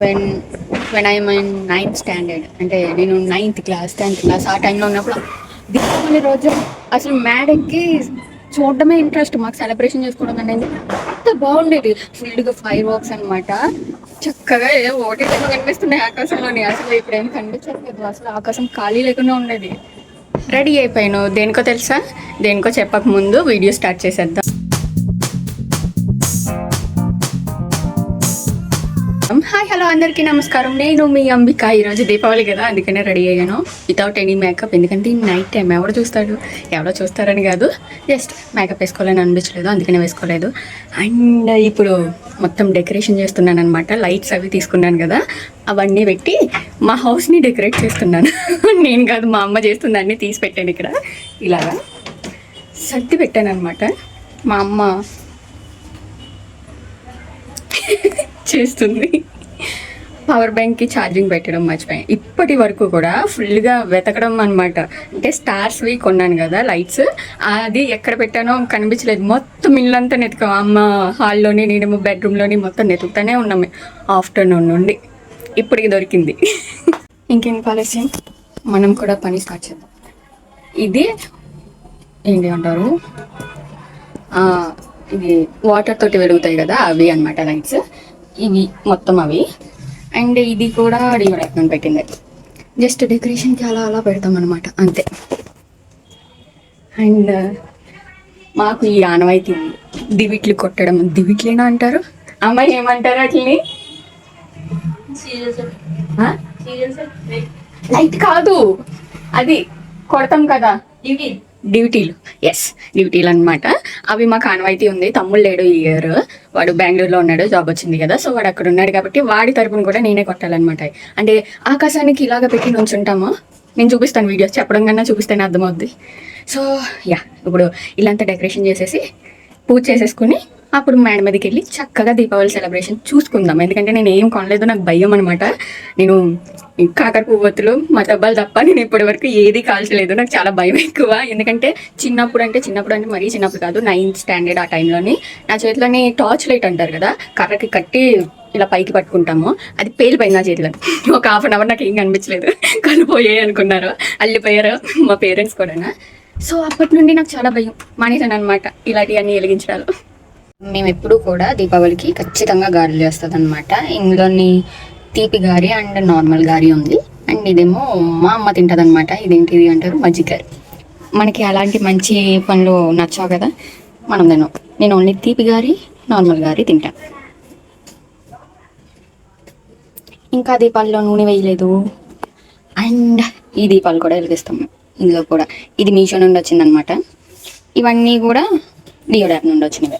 When when I in ninth standard, అంటే నేను ninth class 10th class ఆ టైంలో ఉన్నప్పుడు దీపావళి రోజు అసలు మేడకి చూడడమే ఇంట్రెస్ట్. మాకు సెలబ్రేషన్ చేసుకోవడం అనేది అంత బాగుండేది. ఫుల్గా ఫైర్ వర్క్స్ అనమాట. చక్కగా ఏదో ఒకటి కనిపిస్తున్నాయి ఆకాశంలోని. అసలు ఇప్పుడు ఏం కనిపించట్లేదు. అసలు ఆకాశం ఖాళీ లేకుండా ఉండేది. రెడీ అయిపోయాను. దేనికో తెలుసా? దేనికో చెప్పక ముందు వీడియో స్టార్ట్ చేసేద్దాం. హాయ్ హలో అందరికీ నమస్కారం. నేను మీ అంబిక. ఈరోజు దీపావళి కదా, అందుకనే రెడీ అయ్యాను వితౌట్ ఎనీ మేకప్. ఎందుకంటే నైట్ టైం ఎవరు చూస్తాడు, ఎవరో చూస్తారని కాదు, జస్ట్ మేకప్ వేసుకోవాలని అనిపించలేదు, అందుకనే వేసుకోలేదు. అండ్ ఇప్పుడు మొత్తం డెకరేషన్ చేస్తున్నాను అనమాట. లైట్స్ అవి తీసుకున్నాను కదా, అవన్నీ పెట్టి మా హౌస్ని డెకరేట్ చేస్తున్నాను. నేను కాదు, మా అమ్మ చేస్తుంది. అన్నీ తీసి పెట్టాను ఇక్కడ, ఇలాగా సర్ది పెట్టాను అనమాట. మా అమ్మ చేస్తుంది. పవర్ బ్యాంక్కి ఛార్జింగ్ పెట్టడం మర్చిపోయాను. ఇప్పటి వరకు కూడా ఫుల్గా వెతకడం అనమాట. అంటే స్టార్స్వి కొన్నాను కదా లైట్స్, అది ఎక్కడ పెట్టానో కనిపించలేదు. మొత్తం ఇల్లంతా నెతుకాం. అమ్మ హాల్లోని, నేను బెడ్రూమ్లోని మొత్తం నెతుకుతానే ఉన్నాము ఆఫ్టర్నూన్ నుండి. ఇప్పటికి దొరికింది. ఇంకేం ఆలస్యం, మనం కూడా పని స్టార్ట్ చేద్దాం. ఇది ఏంటి అంటారు, ఇది వాటర్ తోటి వెలుగుతాయి కదా, అవి అనమాట లైట్స్. ఇవి మొత్తం అవి. అండ్ ఇది కూడా డివైడ్ పెట్టింది. జస్ట్ డెకరేషన్కి అలా అలా పెడతాం అనమాట, అంతే. అండ్ మాకు ఈ ఆనవాయితీ ఉంది, దివిట్లు కొట్టడం. దివిట్లేనా అంటారు అమ్మాయి, ఏమంటారు అట్లని? లైట్ కాదు, అది కొడతాం కదా, ఇవి డ్యూటీలు. ఎస్, డ్యూటీలు అనమాట. అవి మాకు ఆనవాయితీ ఉంది. తమ్ముడు లేడు ఈ ఇయర్, వాడు బెంగళూరులో ఉన్నాడు, జాబ్ వచ్చింది కదా, సో వాడు అక్కడ ఉన్నాడు కాబట్టి వాడి తరపున కూడా నేనే కొట్టాలన్నమాట. అంటే ఆకాశానికి ఇలాగ పెట్టి నుంచుంటాము. నేను చూపిస్తాను వీడియోస్, చెప్పడం కన్నా చూపిస్తేనే అర్థమవుద్ది. సో యా, ఇప్పుడు ఇలాంతా డెకరేషన్ చేసేసి పూజ చేసేసుకుని అప్పుడు మేడ మీదకి వెళ్ళి చక్కగా దీపావళి సెలబ్రేషన్ చూసుకుందాం. ఎందుకంటే నేను ఏం కొనలేదు, నాకు భయం అనమాట. నేను కాకర పువ్వొత్తులు, మా డబ్బాలు తప్ప నేను ఇప్పటి వరకు ఏది కాల్చలేదు. నాకు చాలా భయం ఎక్కువ. ఎందుకంటే చిన్నప్పుడు అంటే మరీ చిన్నప్పుడు కాదు, 9th స్టాండర్డ్ ఆ టైంలోని నా చేతిలోని టార్చ్ లైట్ అంటారు కదా, కర్రకి కట్టి ఇలా పైకి పట్టుకుంటాము, అది పేలిపోయింది నా చేతిలో. ఒక హాఫ్ అన్ అవర్ నాకు ఏం కనిపించలేదు. కళ్ళు పోయాయి అనుకున్నారు, అల్లిపోయారు మా పేరెంట్స్ కూడా. సో అప్పటి నుండి నాకు చాలా భయం, మానేసాను అనమాట ఇలాంటివన్నీ వెలిగించడాలు. మేము ఎప్పుడూ కూడా దీపావళికి ఖచ్చితంగా గారెలు చేస్తుంది అనమాట. ఇందులోని తీపి గారి అండ్ నార్మల్ గారి ఉంది. అండ్ ఇదేమో మా అమ్మ తింటుంది అనమాట. ఇదేంటిది అంటారు, మజ్జిగారి. మనకి అలాంటి మంచి పనులు నచ్చావు కదా, మనం నేను ఓన్లీ తీపి గారి, నార్మల్ గారి తింటాను. ఇంకా దీపాల్లో నూనె వేయలేదు. అండ్ ఈ దీపాలు కూడా వెలిగిస్తాము. ఇందులో కూడా ఇది మీషో నుండి వచ్చిందనమాట. ఇవన్నీ కూడా డియో యాప్ నుండి వచ్చినవి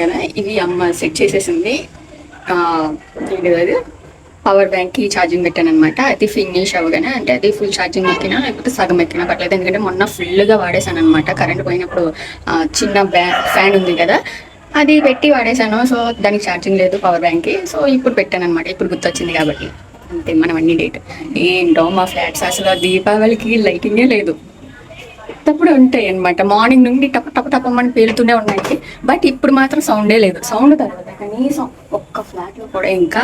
కదా. ఇవి అమ్మ సెట్ చేసేసింది. ఏంటిది అది, పవర్ బ్యాంక్కి ఛార్జింగ్ పెట్టాను అనమాట. అది ఫినిష్ అవ్వగానే, అంటే అది ఫుల్ ఛార్జింగ్ ఎక్కినా లేకపోతే సగం ఎక్కినా పర్లేదు. ఎందుకంటే మొన్న ఫుల్గా వాడేసాను అనమాట. కరెంట్ పోయినప్పుడు చిన్న ఫ్యాన్ ఉంది కదా, అది పెట్టి వాడేసాను. సో దానికి ఛార్జింగ్ లేదు పవర్ బ్యాంక్కి. సో ఇప్పుడు పెట్టాను అనమాట, ఇప్పుడు గుర్తొచ్చింది కాబట్టి. అంతే, మనం అన్ని డేట్. ఏంటో మా ఫ్లాట్స్ అసలు దీపావళికి లైటింగే లేదు. అప్పుడు ఉంటాయి అనమాట, మార్నింగ్ నుండి టప టప టపమని పేలుతూనే ఉన్నాయి. బట్ ఇప్పుడు మాత్రం సౌండే లేదు. సౌండ్ తర్వాత కనీసం ఒక్క ఫ్లాట్లో కూడా ఇంకా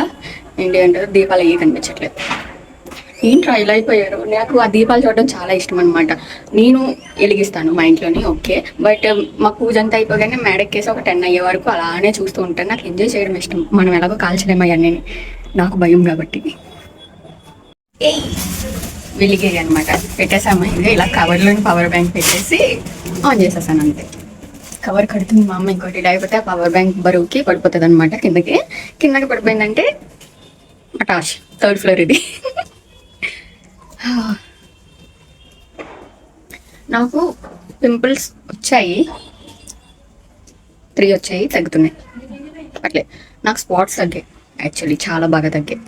ఏంటి అంటారు, దీపాలు అయ్యి కనిపించట్లేదు. ఏంట్రా ఇలా అయిపోయారు. నాకు ఆ దీపాలు చూడడం చాలా ఇష్టం అనమాట. నేను వెలిగిస్తాను మా ఇంట్లోని, ఓకే. బట్ మా పూజ అంతా అయిపోగానే మేడకేసి ఒక 10 అయ్యే వరకు అలానే చూస్తూ ఉంటాను. నాకు ఎంజాయ్ చేయడం ఇష్టం. మనం ఎలాగో కాల్చలేము అవన్నీ, నాకు భయం కాబట్టి. వెలిగాయి అనమాట, పెట్టేసాము. ఇంకా ఇలా కవర్లోని పవర్ బ్యాంక్ పెట్టేసి ఆన్ చేసేసాను, అంతే. కవర్ కడుతుంది మా అమ్మ. ఇంకోటి లేకపోతే ఆ పవర్ బ్యాంక్ బరువుకి పడిపోతుంది అనమాట కిందకి పడిపోయిందంటే అటాష్. 3rd ఫ్లోర్ ఇది. నాకు పింపుల్స్ వచ్చాయి, 3 వచ్చాయి, తగ్గుతున్నాయి అట్లే. నాకు స్పాట్స్ తగ్గాయి, యాక్చువల్లీ చాలా బాగా తగ్గాయి.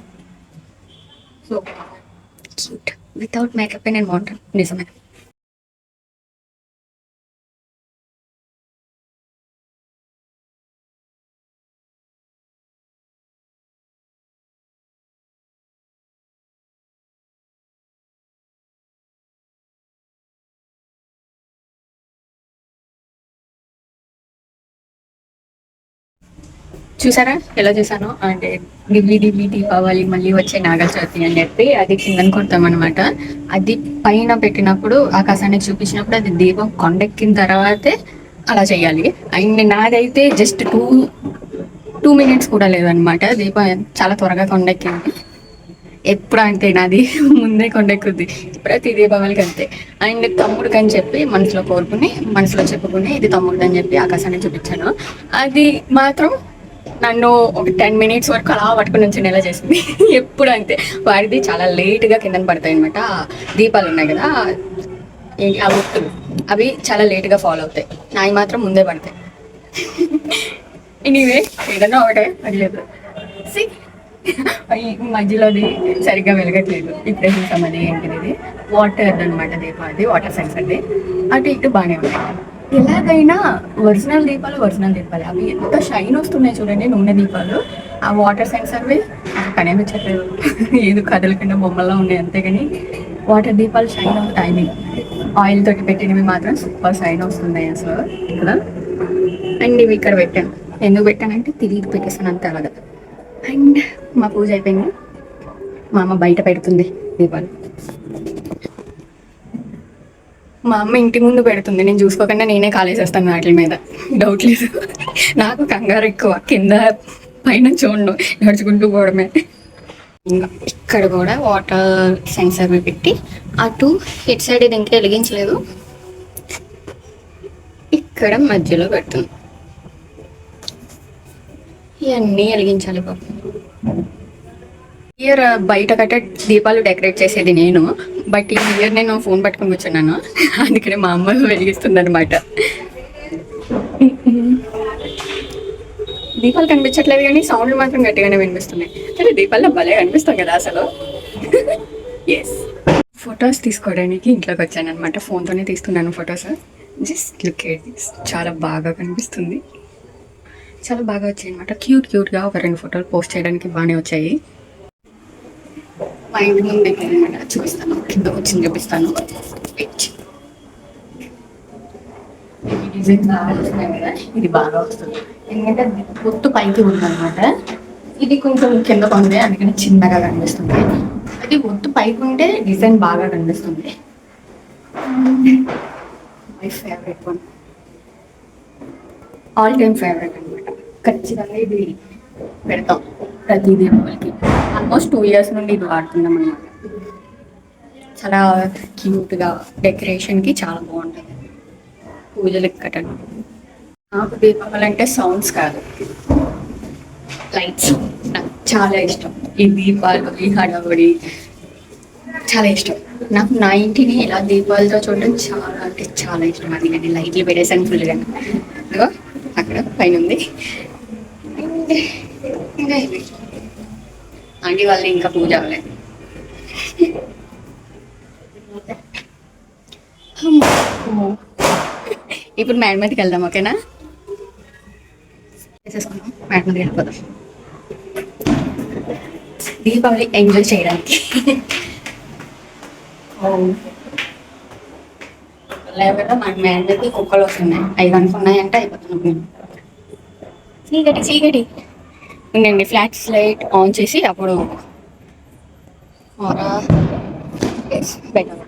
సో క్యూట్, వితౌట్ మేకప్ నేను బాగుంటాను, నిజమే. చూసారా ఎలా చూసాను అంటే ఢిల్లీ ఢిల్లీ దీపావళి మళ్ళీ వచ్చే నాగల చవితి అని చెప్పి అది కిందని కొడతాం అనమాట. అది పైన పెట్టినప్పుడు ఆకాశానికి చూపించినప్పుడు అది దీపం కొండెక్కిన తర్వాతే అలా చేయాలి. అండ్ నాదైతే జస్ట్ టూ మినిట్స్ కూడా లేదనమాట. దీపం చాలా త్వరగా కొండెక్కింది. ఎప్పుడు అంతే నాది ముందే కొండెక్కుద్ది ప్రతి దీపావళికి అంతే. అండ్ తమ్ముడికి అని చెప్పి మనసులో కోరుకుని మనసులో చెప్పుకుని ఇది తమ్ముడు అని చెప్పి ఆకాశాన్ని చూపించాను. అది మాత్రం నన్ను ఒక 10 మినిట్స్ వరకు అలా పట్టుకుని నుంచి నెల చేసింది. ఎప్పుడు అంతే. వాడిది చాలా లేట్గా కింద పడతాయి అనమాట. దీపాలు ఉన్నాయి కదా ఏంటి ఆ గుర్తులు అవి చాలా లేట్గా ఫాలో అవుతాయి. నాయి మాత్రం ముందే పడతాయి. ఎనీవే ఏదన్నా ఒకటే పర్లేదు. మధ్యలోది సరిగ్గా వెలగట్లేదు. ఇప్పుడే చూసామది ఏంటిది వాటర్ అనమాట దీపం. అది వాటర్ సెన్సర్ది. అటు ఇటు బాగానే ఉన్నాయి. ఎలాగైనా ఒరిజినల్ దీపాలు అవి ఎంత షైన్ వస్తున్నాయి చూడండి. నూనె దీపాలు ఆ వాటర్ సెన్సర్వి కనిపించట్లేదు. ఏదో కదలకుండా బొమ్మల్లో ఉన్నాయి అంతేగాని వాటర్ దీపాలు షైన్ ఆఫ్ టైమింగ్ ఆయిల్ తోటి పెట్టినవి మాత్రం సూపర్ షైన్ వస్తున్నాయి అసలు ఇక్కడ. అండ్ ఇవి ఇక్కడ పెట్టాను. ఎందుకు పెట్టానంటే తిరిగి పెట్టేసాను అంతే అలాగా. అండ్ మా పూజ అయిపోయింది. మా అమ్మ బయట పెడుతుంది దీపాలు. మా అమ్మ ఇంటి ముందు పెడుతుంది. నేను చూసుకోకుండా నేనే కాలేసేస్తాను వాటి మీద. డౌట్ లేదు. నాకు కంగారు ఎక్కువ. కింద పైన చూడండు నడుచుకుంటూ పోవడమే. ఇంకా ఇక్కడ కూడా వాటర్ సెన్సర్ పెట్టి అటు ఇటు సైడ్ ఇది ఇంకా వెలిగించలేదు. ఇక్కడ మధ్యలో పెడుతుంది. ఇవన్నీ వెలిగించాలి పాపం. ఇయర్ బయట కట్ట దీపాలు డెకరేట్ చేసేది నేను. బట్ ఈ ఇయర్ నేను ఫోన్ పట్టుకొని కూర్చున్నాను. అందుకనే మా అమ్మ వెలిగిస్తుంది అనమాట. దీపాలు కనిపించట్లేదు కానీ సౌండ్లు మాత్రం గట్టిగానే వినిపిస్తున్నాయి. అంటే దీపాల్లో భలే కనిపిస్తాం కదా అసలు. ఎస్, ఫొటోస్ తీసుకోవడానికి ఇంట్లోకి వచ్చాను అనమాట. ఫోన్తోనే తీస్తున్నాను photos. Just look at this. చాలా బాగా కనిపిస్తుంది. చాలా బాగా వచ్చాయి అనమాట. క్యూట్గా ఒక 2 ఫోటోలు పోస్ట్ చేయడానికి బాగానే వచ్చాయి. మా ఇంటి ముందు అనమాట. చూపిస్తాను, కింద వచ్చింది చూపిస్తాను. డిజైన్ బాగా వస్తున్నాయి కదా, ఇది బాగా వస్తుంది. ఎందుకంటే గుర్తు పైకి ఉందన్నమాట. ఇది కొంచెం కింద ఉంది అందుకని చిన్నగా కనిపిస్తుంది. అది ఒత్తు పైకి ఉంటే డిజైన్ బాగా కనిపిస్తుంది. My favourite one, all time favourite అనమాట. ఖచ్చితంగా ఇది పెడతాం ప్రతి దీపావళికి. ఆల్మోస్ట్ 2 ఇయర్స్ నుండి ఇది వాడుతున్నాం అనమాట. చాలా క్యూట్గా డెకరేషన్కి చాలా బాగుంటుంది. పూజలకు కట్టడం. నాకు దీపావళి అంటే సౌండ్స్ కాదు, లైట్స్ నాకు చాలా ఇష్టం. ఈ దీపాలు, ఈ హడావుడి చాలా ఇష్టం. నాకు నా ఇంటిని ఇలా దీపాలతో చూడడం చాలా అంటే చాలా ఇష్టం. అది కానీ లైట్లు పెట్టేసాను ఫుల్గా. ఇదిగో అక్కడ పైన ఉంది. ఇంకా ఆంటీ వాళ్ళు ఇంకా పూజ అవ్వలేదు. ఇప్పుడు మేడ మీదకి వెళ్దాం, ఓకేనా? చేసేసుకున్నాం, మేడ మీదకి వెళ్ళిపోదాం దీపావళి ఎంజాయ్ చేయడానికి. లేకపోతే మన మేడ మీదకి కుక్కలు వస్తున్నాయి. అవి కనుక్కున్నాయంటే అయిపోతున్నాం. చీకటి ఉండండి. ఫ్లాష్ లైట్ ఆన్ చేసి అప్పుడు బెటర్.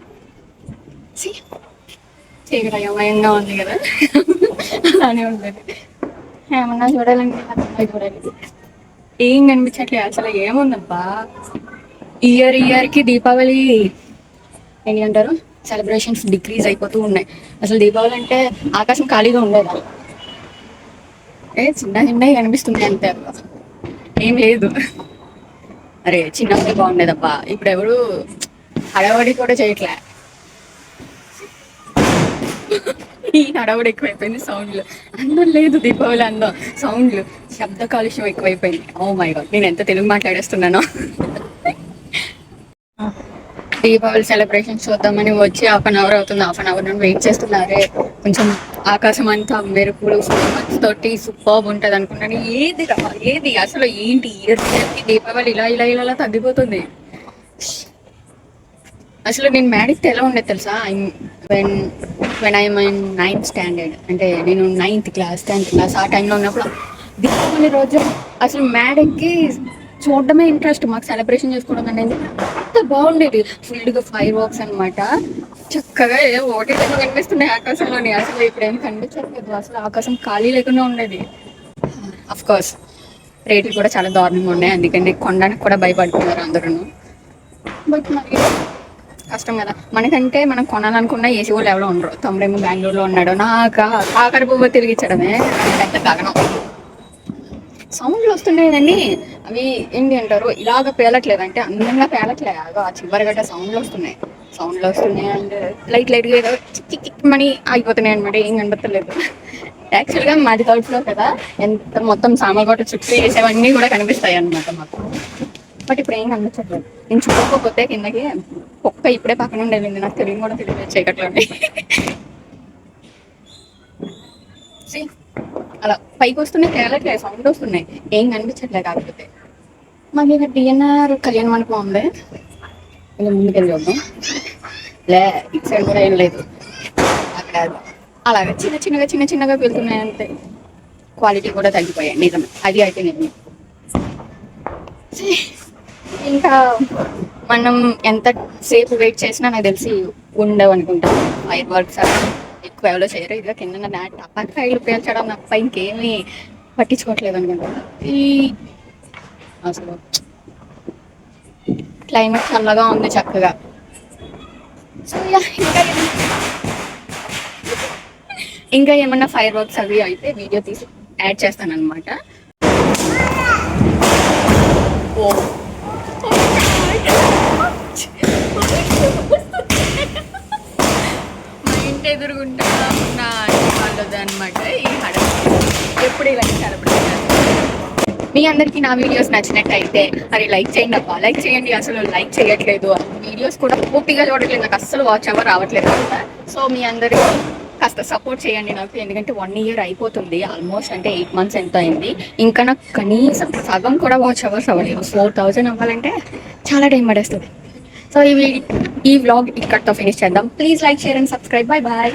చీకటి అయోమయంగా ఉంది కదా, అలానే ఉంటుంది. ఏమన్నా చూడాలంటే చూడాలి. ఏం కనిపించట్లేదు అసలు. ఏముందబ్బా, ఇయర్కి దీపావళి ఏంటి అంటారు, సెలబ్రేషన్స్ డిక్రీజ్ అయిపోతూ ఉన్నాయి. అసలు దీపావళి అంటే ఆకాశం ఖాళీగా ఉండేదా? చిన్నవి కనిపిస్తుంది అంతే, ఏం లేదు. అరే చిన్నప్పుడు బాగుండేదబ్బా. ఇప్పుడు ఎవరు హడావడి కూడా చేయట్లే. ఈ హడావుడి ఎక్కువైపోయింది. సౌండ్లు అందం లేదు. దీపావళి అందం, సౌండ్లు, శబ్ద కాలుష్యం ఎక్కువైపోయింది. ఓ మై గాడ్, నేను ఎంత తెలుగు మాట్లాడేస్తున్నానో. దీపావళి సెలబ్రేషన్స్ చూద్దామని వచ్చి 1/2 అవర్ అవుతుంది. 1/2 అవర్ నుండి వెయిట్ చేస్తున్నారే. కొంచెం ఆకాశం అంతా మెరుపులు తోటి సూపర్బ్ ఉంటుంది అనుకున్నాను. ఏది అసలు ఏంటి ఇయర్కి దీపావళి ఇలా తగ్గిపోతుంది. అసలు నేను మ్యారేజ్ ఎలా ఉండేది తెలుసా? When I'm in 9th standard, అంటే నేను 9th క్లాస్ 10th క్లాస్ ఆ టైంలో ఉన్నప్పుడు దీపావళి రోజు అసలు మేడకి చూడడమే ఇంట్రెస్ట్, మాకు సెలబ్రేషన్ చేసుకోవడం అనేది అంత బాగుండేది. ఫుల్గా ఫైర్ వర్క్స్ అనమాట, చక్కగా ఏదో ఒకటి కనిపిస్తున్నాయి ఆకాశంలోని. అసలు ఇప్పుడు ఏం కనిపించట్లేదు, అసలు ఆకాశం ఖాళీ లేకుండా ఉండేది. అఫ్ కోర్స్ రేట్లు కూడా చాలా దారుణంగా ఉన్నాయి, అందుకని కొనడానికి కూడా భయపడుతున్నారు అందరూ. బట్ మరి కష్టం కదా మనకంటే, మనం కొనాలనుకున్న ఏసీ వాళ్ళు ఎవరో ఉండరు. తమ్ముడేమో బెంగళూరులో ఉన్నాడు, నాకు ఆఖరి పువ్వు తిరిగిచ్చడమే పెద్ద గగనం. సౌండ్లు వస్తున్నాయి, అవి ఏంటి అంటారు, ఇలాగ పేలట్లేదు అంటే అందంగా పేలట్లేదు, ఆ చివరి గట్ట సౌండ్లు వస్తున్నాయి అండ్ లైట్ లైట్గా ఏదో చిక్ చిక్ మనీ ఆగిపోతున్నాయి అనమాట, ఏం కనిపించలేదు. యాక్చువల్గా మాది థర్డ్ ఫ్లోర్ కదా, ఎంత మొత్తం సామగొట్ట చుట్టూ వేసేవన్నీ కూడా కనిపిస్తాయి అనమాట మాకు. బట్ ఇప్పుడు ఏం కనిపించట్లేదు. నేను చూడకపోతే కిందకి కుక్క ఇప్పుడే పక్కన ఉండేది, నాకు తెలియదు కూడా తెలియదు చీకట్లోనే. అలా పైకి వస్తున్నాయి, తేలట్లేదు, సౌండ్ వస్తున్నాయి, ఏం కనిపించట్లేదు. కాకపోతే మాకు ఇక్కడ డిఎన్ఆర్ కళ్యాణ మండపం ఉంది, ఇలా ముందుకెళ్ళి చూద్దాం. లే ఇటు సైడ్ కూడా ఏం లేదు, అక్కడ అలాగే చిన్న చిన్నగా వెళ్తున్నాయి అంతే. క్వాలిటీ కూడా తగ్గిపోయాయి నిజమే, అది అయితే నిజమే. ఇంకా మనం ఎంత సేపు వెయిట్ చేసినా నాకు తెలిసి ఉండవు అనుకుంటా ఫైర్ వర్క్స్ ఎక్కువ ఎవరో చేయరు. ఇదిగా కింద టపాకాయలు పేల్చడం తప్ప ఇంకేమీ పట్టించుకోవట్లేదు అనుకుంటా. ఈ అసలు క్లైమేట్ చల్లగా ఉంది చక్కగా. సో ఇంకా ఏమన్నా ఫైర్ వర్క్స్ అవి అయితే వీడియో తీసి యాడ్ చేస్తాను అనమాట. మా ఇంటి ఎదురుగుంటా ఉన్న వాళ్ళది అనమాట ఈ హడల్. ఎప్పుడు ఇలాంటి సెలబ్రేషన్. మీ అందరికీ నా వీడియోస్ నచ్చినట్టయితే మరి లైక్ చేయండి అబ్బా, లైక్ చేయండి. అసలు లైక్ చేయట్లేదు, వీడియోస్ కూడా పూర్తిగా చూడట్లేదు, నాకు అస్సలు వాచ్ అవర్ రావట్లేదు కదా. సో మీ అందరికీ కాస్త సపోర్ట్ చేయండి నాకు, ఎందుకంటే 1 year అయిపోతుంది ఆల్మోస్ట్, అంటే 8 months ఎంత అయింది. ఇంకా నాకు కనీసం సగం కూడా వాచ్ అవర్స్ అవ్వలేదు. 4000 అవ్వాలంటే చాలా టైం పడేస్తుంది. సో ఈ వ్లాగ్ ఇక్కడితో ఫినిష్ చేద్దాం. Please like, share and subscribe. Bye bye.